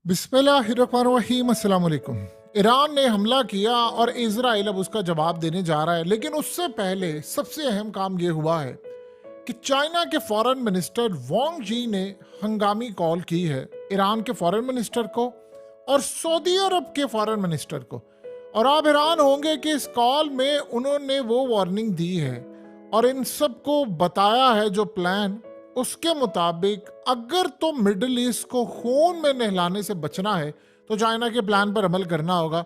बिस्मिल्लाहिर्रहमानिर्रहीम, अस्सलाम वालेकुम। ईरान ने हमला किया और इजराइल अब उसका जवाब देने जा रहा है, लेकिन उससे पहले सबसे अहम काम यह हुआ है कि चाइना के फॉरेन मिनिस्टर वांग जी ने हंगामी कॉल की है ईरान के फॉरेन मिनिस्टर को और सऊदी अरब के फॉरेन मिनिस्टर को। और आप हैरान होंगे कि इस कॉल में उन्होंने वो वार्निंग दी है और इन सबको बताया है जो प्लान उसके मुताबिक अगर तो मिडिल ईस्ट को खून में नहलाने से बचना है तो चाइना के प्लान पर अमल करना होगा।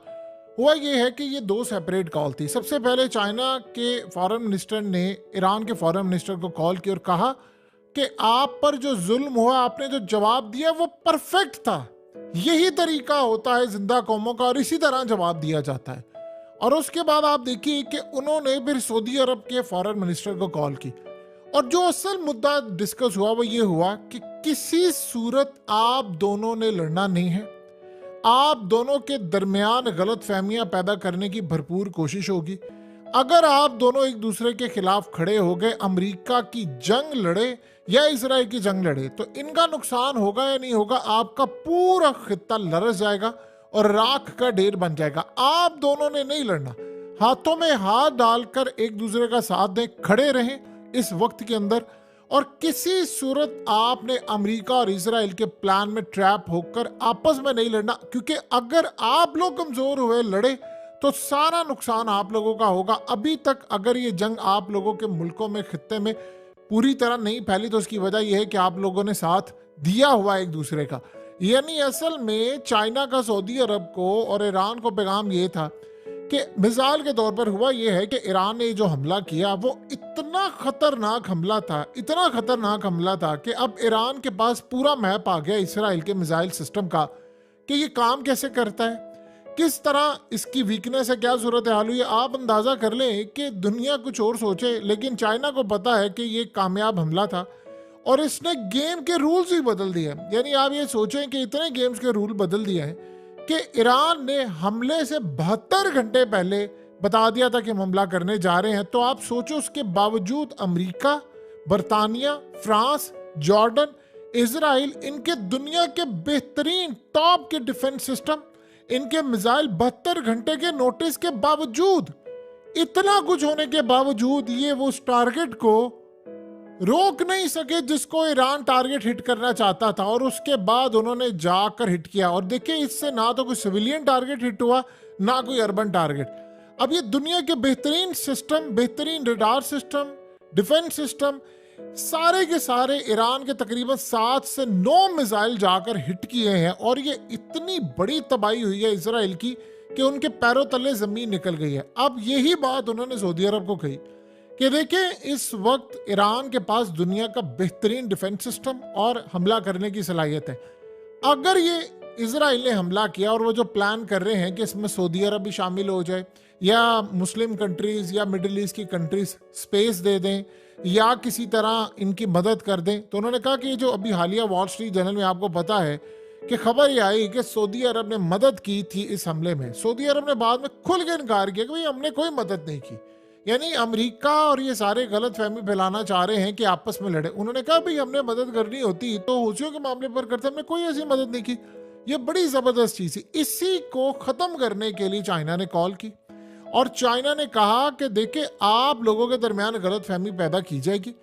हुआ ये है कि ये दो सेपरेट कॉल थी। सबसे पहले चाइना के फॉरेन मिनिस्टर ने ईरान के फॉरेन मिनिस्टर को कॉल की और कहा कि आप पर जो जुल्म हुआ, आपने जो जवाब दिया वो परफेक्ट था। यही तरीका होता है जिंदा कौमों का और इसी तरह जवाब दिया जाता है। और उसके बाद आप देखिए कि उन्होंने फिर सऊदी अरब के फॉरेन मिनिस्टर को कॉल की और जो असल मुद्दा डिस्कस हुआ वो ये हुआ कि किसी सूरत आप दोनों ने लड़ना नहीं है। आप दोनों के दरमियान गलत फहमियां पैदा करने की भरपूर कोशिश होगी। अगर आप दोनों एक दूसरे के खिलाफ खड़े हो गए, अमेरिका की जंग लड़े या इसराइल की जंग लड़े, तो इनका नुकसान होगा या नहीं होगा, आपका पूरा खित्ता लरस जाएगा और राख का ढेर बन जाएगा। आप दोनों ने नहीं लड़ना, हाथों में हाथ डालकर एक दूसरे का साथ दें, खड़े रहें इस वक्त के अंदर। और किसी सूरत आपने अमेरिका और इजराइल के प्लान में ट्रैप होकर आपस में नहीं लड़ना, क्योंकि अगर आप लोग कमजोर हुए लड़े तो सारा नुकसान आप लोगों का होगा। अभी तक अगर ये जंग आप लोगों के मुल्कों में, खित्ते में पूरी तरह नहीं फैली तो उसकी वजह यह है कि आप लोगों ने साथ दिया हुआ एक दूसरे का। यानी असल में चाइना का सऊदी अरब को और ईरान को पैगाम ये था कि मिसाल के तौर पर हुआ यह है कि ईरान ने जो हमला किया वो इतना खतरनाक हमला था, इतना खतरनाक हमला था कि अब ईरान के पास पूरा मैप आ गया इसराइल के मिसाइल सिस्टम का कि ये काम कैसे करता है, किस तरह इसकी वीकनेस है, क्या सूरत हाल हुई है। आप अंदाजा कर लें कि दुनिया कुछ और सोचे, लेकिन चाइना को पता है कि ये कामयाब हमला था और इसने गेम के रूल्स ही बदल दिए। यानी आप ये सोचें कि इतने गेम्स के रूल बदल दिए हैं कि ईरान ने हमले से 72 घंटे पहले बता दिया था कि हम हमला करने जा रहे हैं। तो आप सोचो, उसके बावजूद अमेरिका, बरतानिया, फ्रांस, जॉर्डन, इजराइल, इनके दुनिया के बेहतरीन टॉप के डिफेंस सिस्टम, इनके मिसाइल 72 घंटे के नोटिस के बावजूद, इतना कुछ होने के बावजूद ये वो उस टारगेट को रोक नहीं सके जिसको ईरान टारगेट हिट करना चाहता था। और उसके बाद उन्होंने जाकर हिट किया और देखिए इससे ना तो कोई सिविलियन टारगेट हिट हुआ, ना कोई अर्बन टारगेट। अब ये दुनिया के बेहतरीन सिस्टम, बेहतरीन रडार सिस्टम, डिफेंस सिस्टम, सारे के सारे ईरान के तकरीबन 7 से 9 मिसाइल जाकर हिट किए हैं। और ये इतनी बड़ी तबाही हुई है इसराइल की कि उनके पैरों तले जमीन निकल गई है। अब यही बात उन्होंने सऊदी अरब को कही कि देखिए इस वक्त ईरान के पास दुनिया का बेहतरीन डिफेंस सिस्टम और हमला करने की सलाहियत है। अगर ये इजराइल ने हमला किया और वो जो प्लान कर रहे हैं कि इसमें सऊदी अरब भी शामिल हो जाए या मुस्लिम कंट्रीज या मिडिल ईस्ट की कंट्रीज स्पेस दे दें या किसी तरह इनकी मदद कर दें, तो उन्होंने कहा कि जो अभी हालिया वॉल स्ट्रीट जर्नल में आपको पता है कि खबर ये आई कि सऊदी अरब ने मदद की थी इस हमले में। सऊदी अरब ने बाद में खुल के इनकार किया कि भाई हमने कोई मदद नहीं की। यानी अमेरिका और ये सारे गलत फहमी फैलाना चाह रहे हैं कि आपस में लड़े। उन्होंने कहा भाई हमने मदद करनी होती तो हूथियों के मामले पर करते, हमने कोई ऐसी मदद नहीं की। ये बड़ी जबरदस्त चीज थी। इसी को खत्म करने के लिए चाइना ने कॉल की और चाइना ने कहा कि देखिए आप लोगों के दरमियान गलत फहमी पैदा की जाएगी।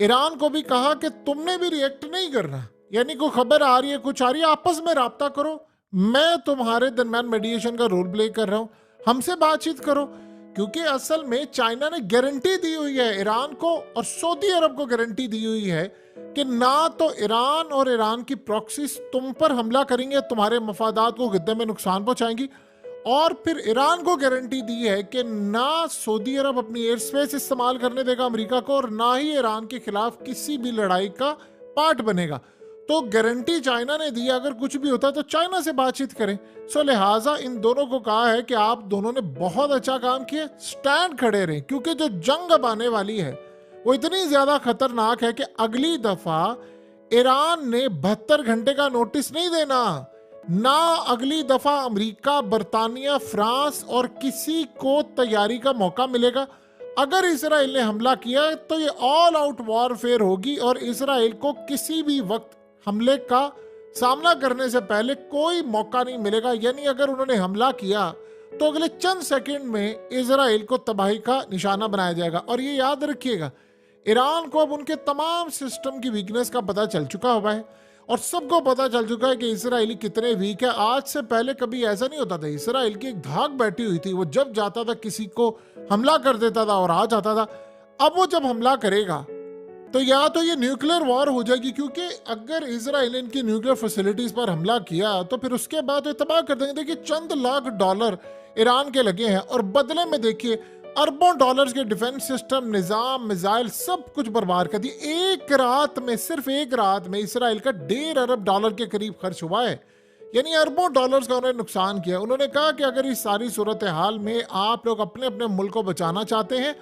ईरान को भी कहा कि तुमने भी रिएक्ट नहीं करना, यानी कोई खबर आ रही है, कुछ आ रही है, आपस में राब्ता करो, मैं तुम्हारे दरमियान मेडिएशन का रोल प्ले कर रहा हूं, हमसे बातचीत करो। क्योंकि असल में चाइना ने गारंटी दी हुई है ईरान को और सऊदी अरब को गारंटी दी हुई है कि ना तो ईरान और ईरान की प्रॉक्सीज तुम पर हमला करेंगे, तुम्हारे मफादात को गिद्दे में नुकसान पहुंचाएंगी। और फिर ईरान को गारंटी दी है कि ना सऊदी अरब अपनी एयर स्पेस इस्तेमाल करने देगा अमेरिका को और ना ही ईरान के खिलाफ किसी भी लड़ाई का पार्ट बनेगा। तो गारंटी चाइना ने दी, अगर कुछ भी होता है तो चाइना से बातचीत करें। सो लिहाजा इन दोनों को कहा है कि आप दोनों ने बहुत अच्छा काम किया, स्टैंड खड़े रहें, क्योंकि जो जंग अब आने वाली है वो इतनी ज्यादा खतरनाक है कि अगली दफा ईरान ने 72 घंटे का नोटिस नहीं देना, ना अगली दफा अमेरिका, बरतानिया, फ्रांस और किसी को तैयारी का मौका मिलेगा। अगर इसराइल ने हमला किया तो ये ऑल आउट वॉरफेयर होगी और इसराइल को किसी भी वक्त हमले का सामना करने से पहले कोई मौका नहीं मिलेगा। यानी अगर उन्होंने हमला किया तो अगले चंद सेकंड में इजराइल को तबाही का निशाना बनाया जाएगा। और ये याद रखिएगा, ईरान को अब उनके तमाम सिस्टम की वीकनेस का पता चल चुका हुआ है और सबको पता चल चुका है कि इसराइली कितने वीक है। आज से पहले कभी ऐसा नहीं होता था। इसराइल की एक धाक बैठी हुई थी, वो जब जाता था किसी को हमला कर देता था और आ जाता था। अब वो जब हमला करेगा तो या तो ये न्यूक्लियर वॉर हो जाएगी, क्योंकि अगर इसराइल इनकी न्यूक्लियर फैसिलिटीज पर हमला किया तो फिर उसके बाद ये तबाह कर देंगे। देखिए चंद लाख डॉलर ईरान के लगे हैं और बदले में देखिए अरबों डॉलर्स के डिफेंस सिस्टम, निजाम, मिसाइल सब कुछ बर्बाद कर दिए। एक रात में, सिर्फ एक रात में इसराइल का 1.5 अरब डॉलर के करीब खर्च हुआ है। यानी अरबों डॉलर्स का उन्होंने नुकसान किया। उन्होंने कहा कि अगर इस सारी सूरत हाल में आप लोग अपने अपने मुल्क को बचाना चाहते हैं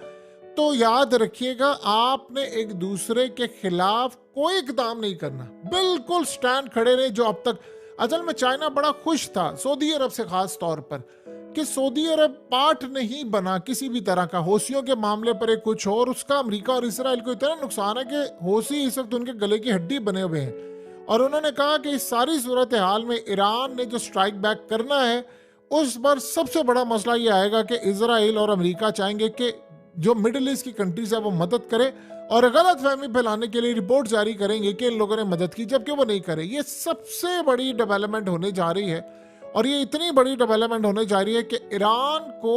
तो याद रखिएगा आपने एक दूसरे के खिलाफ कोई इकदाम नहीं करना, बिल्कुल स्टैंड खड़े रहे। जो अब तक असल में चाइना बड़ा खुश था सऊदी अरब से, खास तौर पर कि सऊदी अरब पार्ट नहीं बना किसी भी तरह का। हौसियों के मामले पर एक कुछ और, उसका अमेरिका और इसराइल को इतना नुकसान है कि हौसी इस वक्त उनके गले की हड्डी बने हुए हैं। और उन्होंने कहा कि इस सारी सूरत हाल में ईरान ने जो स्ट्राइक बैक करना है उस पर सबसे बड़ा मसला ये आएगा कि इसराइल और अमेरिका चाहेंगे कि जो मिडिल ईस्ट की कंट्रीज है वो मदद करे और गलत फहमी फैलाने के लिए रिपोर्ट जारी करेंगे कि इन लोगों ने मदद की, जबकि वो नहीं करे। ये सबसे बड़ी डेवलपमेंट होने जा रही है और ये इतनी बड़ी डेवलपमेंट होने जा रही है कि ईरान को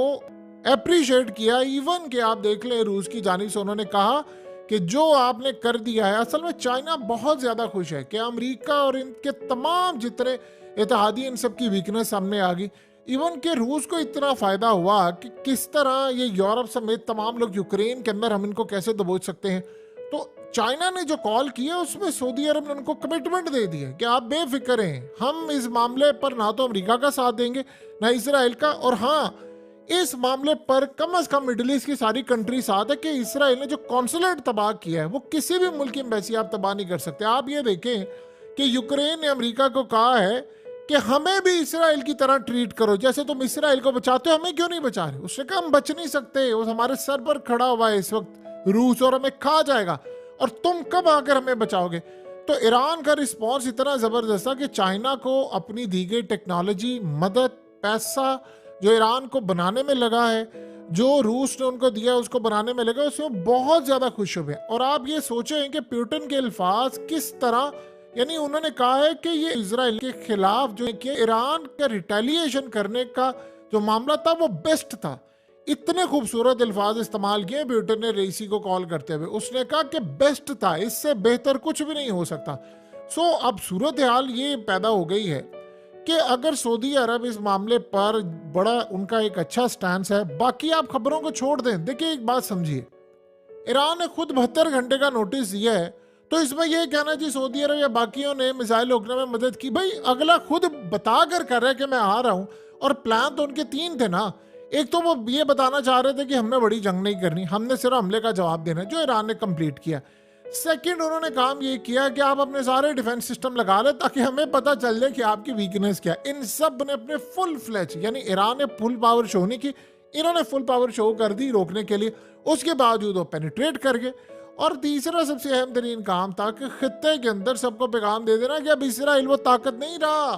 अप्रिशिएट किया। इवन कि आप देख लें रूस की जानिब से उन्होंने कहा कि जो आपने कर दिया है। असल में चाइना बहुत ज्यादा खुश है कि अमेरिका और इनके तमाम जितने इत्तेहादी इन सब की वीकनेस सामने आ गई। इवन के रूस को इतना फायदा हुआ कि किस तरह ये यूरोप समेत तमाम लोग यूक्रेन के अंदर हम इनको कैसे दबोच सकते हैं। तो चाइना ने जो कॉल किया उसमें सऊदी अरब ने उनको कमिटमेंट दे दी है कि आप बेफिक्र हैं, हम इस मामले पर ना तो अमेरिका का साथ देंगे ना इसराइल का, और हाँ इस मामले पर कम से कम मिडिल ईस्ट की सारी कंट्री साथ है कि इसराइल ने जो कॉन्सुलेट तबाह किया है वो किसी भी मुल्क की एम्बेसी आप तबाह नहीं कर सकते। आप ये देखें कि यूक्रेन ने अमेरिका को कहा है कि हमें भी इसराइल की तरह ट्रीट करो, जैसे तुम इसराइल को बचाते हो हमें क्यों नहीं बचा रहे। उसने कहा हम बच नहीं सकते, वो हमारे सर पर खड़ा हुआ है इस वक्त रूस और हमें खा जाएगा, और तुम कब आकर हमें बचाओगे। तो ईरान का रिस्पॉन्स इतना जबरदस्त था कि चाइना को अपनी दी गई टेक्नोलॉजी, मदद, पैसा जो ईरान को बनाने में लगा है, जो रूस ने उनको दिया उसको बनाने में लगा, उसमें बहुत ज्यादा खुश हुए। और आप ये सोचें कि पुतिन के अल्फाज किस तरह, यानी उन्होंने कहा है कि ये इजराइल के खिलाफ जो कि ईरान का रिटेलिएशन करने का जो मामला था वो बेस्ट था। इतने खूबसूरत अल्फाज इस्तेमाल किए पुतिन ने रईसी को कॉल करते हुए। उसने कहा कि बेस्ट था, इससे बेहतर कुछ भी नहीं हो सकता। सो अब सूरत हाल ये पैदा हो गई है कि अगर सऊदी अरब इस मामले पर बड़ा उनका एक अच्छा स्टैंड है, बाकी आप खबरों को छोड़ दें। देखिए एक बात समझिए, ईरान ने खुद 72 घंटे का नोटिस दिया है, तो इसमें यह कहना जी सऊदी अरब या बाकियों ने मिसाइल रोकने में मदद की, भाई अगला खुद बता कर रहा है कि मैं आ रहा हूं। और प्लान तो उनके 3 थे ना। एक तो वो ये बताना चाह रहे थे कि हमने बड़ी जंग नहीं करनी, हमने सिर्फ हमले का जवाब देना है, जो ईरान ने कंप्लीट किया। सेकंड, उन्होंने काम ये किया कि आप अपने सारे डिफेंस सिस्टम लगा ले ताकि हमें पता चल जाए कि आपकी वीकनेस क्या। इन सब ने अपने फुल फ्लैच, यानी ईरान ने फुल पावर शो नहीं की, इन्होंने फुल पावर शो कर दी रोकने के लिए। उसके बावजूद वो पेनिट्रेट कर गए। और तीसरा सबसे अहम तरीन काम था कि खित्ते के अंदर सबको पैगाम दे देना कि अब इसराइल वो ताकत नहीं रहा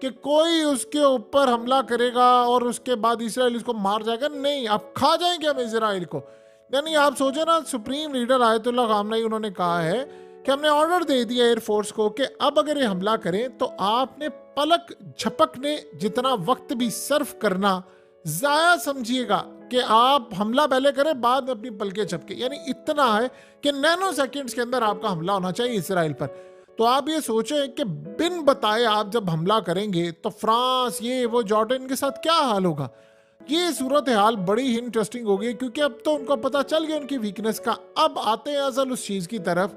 कि कोई उसके ऊपर हमला करेगा और उसके बाद इसराइल इसको मार जाएगा। नहीं, अब खा जाएंगे हम इसराइल को। यानी आप सोचे ना, सुप्रीम लीडर आयतुल्लाह खामनेई उन्होंने कहा है कि हमने ऑर्डर दे दिया एयरफोर्स को कि अब अगर ये हमला करें तो आपने पलक झपकने जितना वक्त भी सर्व करना जाया समझिएगा कि आप हमला पहले करें बाद में अपनी पलके झपके। यानी इतना है कि नैनो सेकंड्स के अंदर आपका हमला होना चाहिए इसराइल पर। तो आप ये सोचें कि बिन बताए आप जब हमला करेंगे तो फ्रांस, ये वो, जॉर्डन के साथ क्या हाल होगा। ये सूरत हाल बड़ी ही इंटरेस्टिंग होगी, क्योंकि अब तो उनको पता चल गया उनकी वीकनेस का। अब आते हैं असल उस चीज की तरफ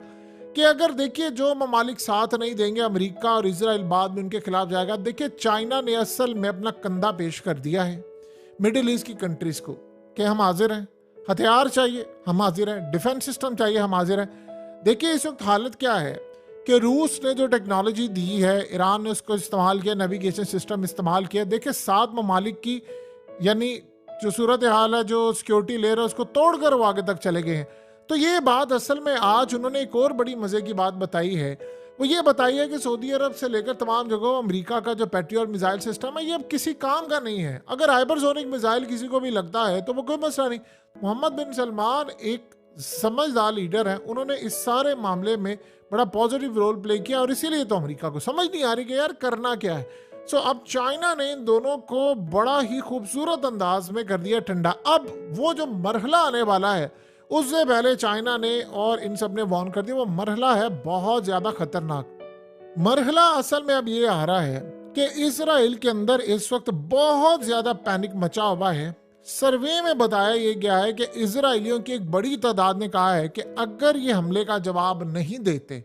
कि अगर देखिए जो ममालिक साथ नहीं देंगे, अमेरिका और इसराइल बाद में उनके खिलाफ जाएगा। देखिए चाइना ने असल में अपना कंधा पेश कर दिया है मिडिल ईस्ट की कंट्रीज को कि हम हाजिर हैं, हथियार चाहिए हम हाजिर हैं, डिफेंस सिस्टम चाहिए हम हाजिर हैं। देखिए इस वक्त हालत क्या है कि रूस ने जो टेक्नोलॉजी दी है, ईरान ने उसको इस्तेमाल किया, नेविगेशन सिस्टम इस्तेमाल किया। देखिए 7 ममालिक की यानी जो सूरत हाल है, जो सिक्योरिटी ले रहा है, उसको तोड़कर वो आगे तक चले गए हैं। तो ये बात असल में आज उन्होंने एक और बड़ी मजे की बात बताई है। वो ये बताइए कि सऊदी अरब से लेकर तमाम जगहों अमेरिका का जो पैट्रियट मिसाइल सिस्टम है ये अब किसी काम का नहीं है। अगर हाइपरसोनिक मिसाइल किसी को भी लगता है तो वो कोई मसला नहीं। मोहम्मद बिन सलमान एक समझदार लीडर हैं, उन्होंने इस सारे मामले में बड़ा पॉजिटिव रोल प्ले किया और इसीलिए तो अमेरिका को समझ नहीं आ रही कि यार करना क्या है। अब चाइना ने इन दोनों को बड़ा ही खूबसूरत अंदाज में कर दिया ठंडा। अब वो जो मरहला आने वाला है उससे पहले चाइना ने और इन सब ने वार्न कर दिया, वो मरहला है बहुत ज्यादा खतरनाक। मरहला असल में अब ये आ रहा है कि इसराइल के अंदर इस वक्त बहुत ज्यादा पैनिक मचा हुआ है। सर्वे में बताया ये गया है कि इजरायलियों की एक बड़ी तादाद ने कहा है कि अगर ये हमले का जवाब नहीं देते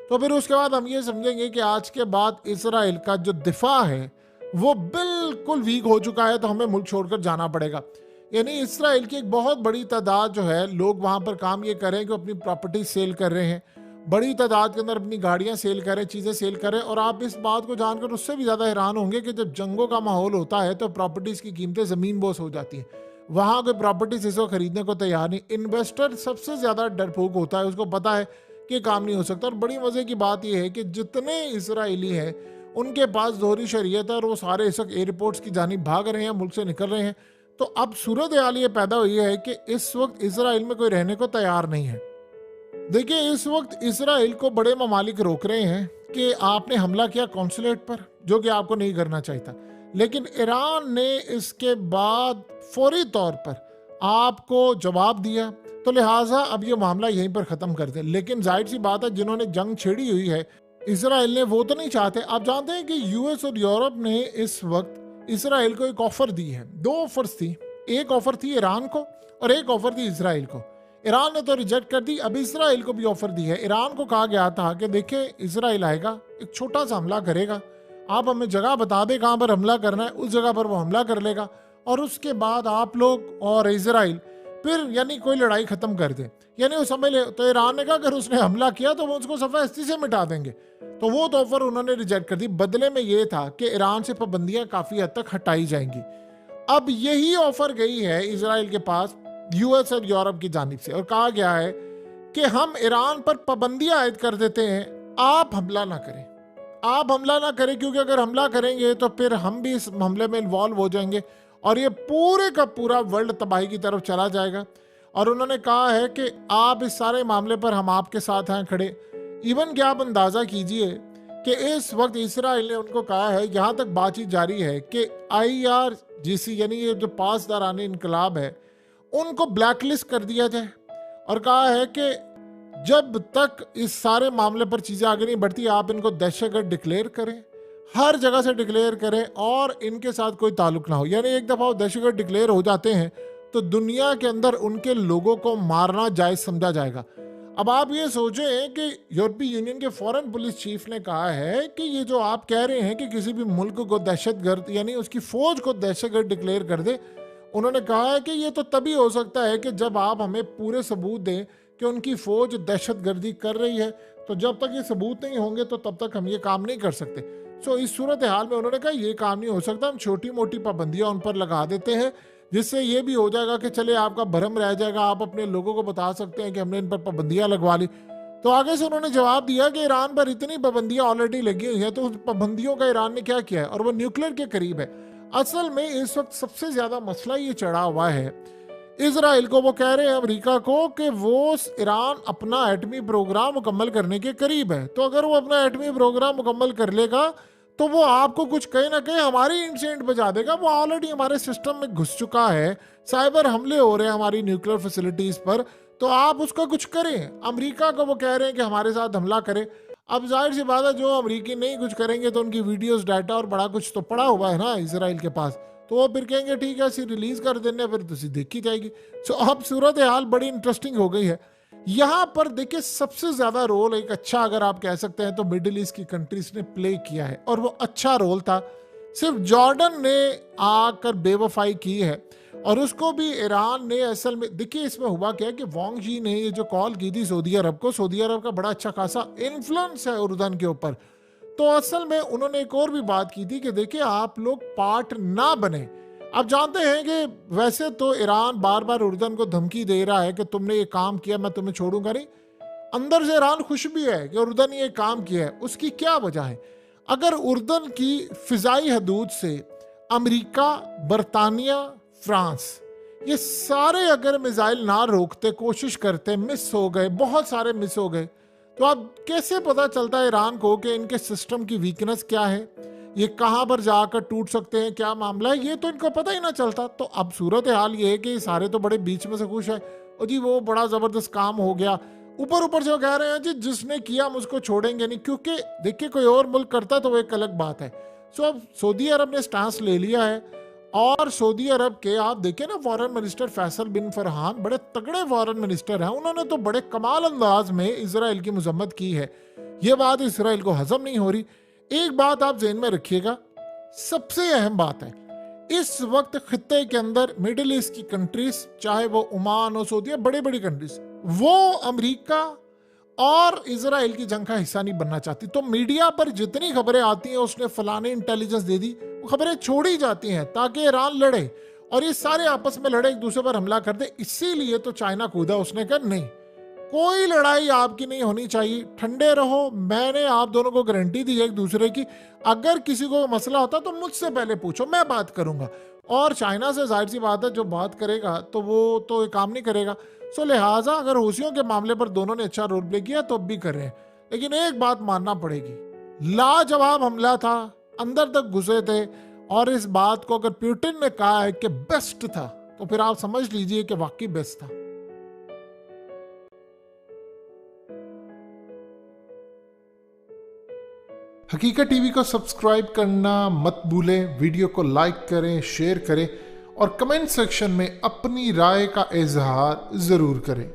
तो फिर उसके बाद हम ये समझेंगे कि आज के बाद इसराइल का जो दिफा है वो बिल्कुल वीक हो चुका है, तो हमें मुल्क छोड़कर जाना पड़ेगा। यानी इसराइल की एक बहुत बड़ी तादाद जो है लोग वहां पर काम ये कर रहे हैं कि अपनी प्रॉपर्टी सेल कर रहे हैं, बड़ी तादाद के अंदर अपनी गाड़ियां सेल कर रहे हैं, चीज़ें सेल कर रहे हैं। और आप इस बात को जानकर उससे भी ज़्यादा हैरान होंगे कि जब जंगों का माहौल होता है तो प्रॉपर्टीज़ की कीमतें ज़मीन बोस हो जाती हैं। वहाँ कोई प्रॉपर्टीज इसको खरीदने को तैयार नहीं। इन्वेस्टर सबसे ज़्यादा डरपोक होता है, उसको पता है कि काम नहीं हो सकता। और बड़ी मज़े की बात यह है कि जितने इसराइली हैं उनके पास दोहरी शरीयत है और वो सारे इस वक्त एयरपोर्ट्स की जानिब भाग रहे हैं, मुल्क से निकल रहे हैं। तो अब सूरत हाल ये पैदा हुई है कि इस वक्त इसराइल में कोई रहने को तैयार नहीं है। देखिए, इस वक्त इसराइल को बड़े ममालिक रोक रहे हैं कि आपने हमला किया कॉन्सुलेट पर, जो कि आपको नहीं करना चाहिए था, लेकिन ईरान ने इसके बाद फौरी तौर पर आपको जवाब दिया, तो लिहाजा अब ये मामला यहीं पर ख़त्म कर दें। लेकिन जाहिर सी बात है, जिन्होंने जंग छेड़ी हुई है इसराइल ने, वो तो नहीं चाहते। आप जानते हैं कि यूएस और यूरोप ने इस वक्त इसराइल को एक ऑफर दी है। दो ऑफर्स थी, एक ऑफर थी ईरान को और एक ऑफर थी इसराइल को। ईरान ने तो रिजेक्ट कर दी, अब इसराइल को भी ऑफर दी है। ईरान को कहा गया था कि देखिए इसराइल आएगा, एक छोटा सा हमला करेगा, आप हमें जगह बता दें कहाँ पर हमला करना है, उस जगह पर वो हमला कर लेगा और उसके बाद आप लोग और इसराइल फिर यानी कोई लड़ाई खत्म कर दे, यानी वो समझ ले। तो ईरान ने कहा अगर उसने हमला किया तो वो उसको सफाई से मिटा देंगे, तो वो तो ऑफर उन्होंने रिजेक्ट कर दी। बदले में ये था कि ईरान से पाबंदियां काफी हद तक हटाई जाएंगी। अब यही ऑफर गई है इसराइल के पास यूएस और यूरोप की जानिब से और कहा गया है कि हम ईरान पर पाबंदियां आयद कर देते हैं, आप हमला ना करें, आप हमला ना करें, क्योंकि अगर हमला करेंगे तो फिर हम भी इस हमले में इन्वॉल्व हो जाएंगे और ये पूरे का पूरा वर्ल्ड तबाही की तरफ चला जाएगा। और उन्होंने कहा है कि आप इस सारे मामले पर हम आपके साथ हैं खड़े। इवन कि आप अंदाज़ा कीजिए कि इस वक्त इसराइल ने उनको कहा है, यहाँ तक बातचीत जारी है कि IRGC यानी ये जो पासदारान इनकलाब है उनको ब्लैकलिस्ट कर दिया जाए और कहा है कि जब तक इस सारे मामले पर चीज़ें आगे नहीं बढ़ती आप इनको दहशतगर्द डिक्लेयर करें, हर जगह से डिक्लेयर करें और इनके साथ कोई ताल्लुक ना हो। यानी एक दफ़ा वो दहशतगर्द डिक्लेयर हो जाते हैं तो दुनिया के अंदर उनके लोगों को मारना जायज़ समझा जाएगा। अब आप ये सोचें कि यूरोपीय यूनियन के फॉरेन पुलिस चीफ ने कहा है कि ये जो आप कह रहे हैं कि किसी भी मुल्क को दहशतगर्द यानी उसकी फ़ौज को दहशतगर्द डिक्लेयर कर दे, उन्होंने कहा है कि ये तो तभी हो सकता है कि जब आप हमें पूरे सबूत दें कि उनकी फ़ौज दहशतगर्दी कर रही है। तो जब तक ये सबूत नहीं होंगे तो तब तक हम ये काम नहीं कर सकते। इस सूरत हाल में उन्होंने कहा ये काम नहीं हो सकता, हम छोटी मोटी पाबंदियां उन पर लगा देते हैं जिससे ये भी हो जाएगा कि चले आपका भरम रह जाएगा, आप अपने लोगों को बता सकते हैं कि हमने इन पर पाबंदियां लगवा ली। तो आगे से उन्होंने जवाब दिया कि ईरान पर इतनी पाबंदियां ऑलरेडी लगी हुई हैं, तो उस पाबंदियों का ईरान ने क्या किया है और वो न्यूक्लियर के करीब है। असल में इस वक्त सबसे ज्यादा मसला ये चढ़ा हुआ है इसराइल को। वो कह रहे हैं अमेरिका को कि वो ईरान अपना एटमी प्रोग्राम मुकम्मल करने के करीब है, तो अगर वो अपना एटमी प्रोग्राम मुकम्मल कर लेगा तो वो आपको कुछ कहीं ना कहीं हमारी इंसिडेंट बजा देगा। वो ऑलरेडी हमारे सिस्टम में घुस चुका है, साइबर हमले हो रहे हैं हमारी न्यूक्लियर फैसिलिटीज पर, तो आप उसका कुछ करें। अमेरिका को वो कह रहे हैं कि हमारे साथ हमला करें। अब जाहिर सी बात है जो अमेरिकी नहीं कुछ करेंगे तो उनकी वीडियोस, डाटा और बड़ा कुछ तो पड़ा हुआ है ना इसराइल के पास, तो वो फिर कहेंगे ठीक है असि रिलीज कर देने, फिर तो देखी जाएगी। अब सूरत हाल बड़ी इंटरेस्टिंग हो गई है। यहाँ पर देखिए सबसे ज्यादा रोल एक अच्छा अगर आप कह सकते हैं तो मिडिल ईस्ट की कंट्रीज ने प्ले किया है और वो अच्छा रोल था। सिर्फ जॉर्डन ने आकर बेवफाई की है और उसको भी ईरान ने असल में, देखिए इसमें हुआ क्या कि वांग जी ने ये जो कॉल की थी सऊदी अरब को, सऊदी अरब का बड़ा अच्छा खासा इन्फ्लुएंस है उर्दन के ऊपर, तो असल में उन्होंने एक और भी बात की थी कि देखिए आप लोग पार्ट ना बने। आप जानते हैं कि वैसे तो ईरान बार बार उर्दन को धमकी दे रहा है कि तुमने ये काम किया मैं तुम्हें छोड़ूंगा नहीं। अंदर से ईरान खुश भी है कि उर्दन ये काम किया है। उसकी क्या वजह है? अगर उर्दन की फिजाई हदूद से अमेरिका, बरतानिया, फ्रांस ये सारे अगर मिसाइल ना रोकते, कोशिश करते, मिस हो गए, बहुत सारे मिस हो गए, तो अब कैसे पता चलता है ईरान को कि इनके सिस्टम की वीकनेस क्या है, ये कहाँ पर जाकर टूट सकते हैं, क्या मामला है, ये तो इनको पता ही ना चलता। तो अब सूरत हाल ये है कि सारे तो बड़े बीच में से खुश है, और जी वो बड़ा ज़बरदस्त काम हो गया। ऊपर ऊपर जो कह रहे हैं जी जिसने किया हम उसको छोड़ेंगे नहीं, क्योंकि देखिए कोई और मुल्क करता है तो वो एक अलग बात है। सो अब सऊदी अरब ने स्टांस ले लिया है, और सऊदी अरब के आप देखें ना फॉरेन मिनिस्टर फैसल बिन फरहान बड़े तगड़े फॉरेन मिनिस्टर हैं, उन्होंने तो बड़े कमाल अंदाज में इसराइल की मजम्मत की है। ये बात इसराइल को हजम नहीं हो रही। एक बात आप ज़हन में रखिएगा, सबसे अहम बात है इस वक्त खित्ते के अंदर मिडिल ईस्ट की कंट्रीज, चाहे वो ओमान हो, सऊदी, बड़ी बड़ी कंट्रीज, वो अमेरिका और इजराइल की जंग का हिस्सा नहीं बनना चाहती। तो मीडिया पर जितनी खबरें आती हैं उसने फलाने इंटेलिजेंस दे दी, वो खबरें छोड़ी जाती हैं ताकि ईरान लड़े और ये सारे आपस में लड़े, एक दूसरे पर हमला कर दे। इसीलिए तो चाइना कूदा, उसने कहा नहीं, कोई लड़ाई आपकी नहीं होनी चाहिए, ठंडे रहो, मैंने आप दोनों को गारंटी दी है एक दूसरे की, अगर किसी को मसला होता तो मुझसे पहले पूछो, मैं बात करूंगा। और चाइना से जाहिर सी बात है जो बात करेगा तो वो तो ये काम नहीं करेगा। सो लिहाजा अगर हूसियों के मामले पर दोनों ने अच्छा रोल प्ले किया तो अब भी कर रहे हैं, लेकिन एक बात मानना पड़ेगी, लाजवाब हमला था, अंदर तक घुसे थे, और इस बात को अगर पुतिन ने कहा है कि बेस्ट था तो फिर आप समझ लीजिए कि वाकई बेस्ट था। हकीकत टीवी को सब्सक्राइब करना मत भूलें, वीडियो को लाइक करें, शेयर करें और कमेंट सेक्शन में अपनी राय का इजहार जरूर करें।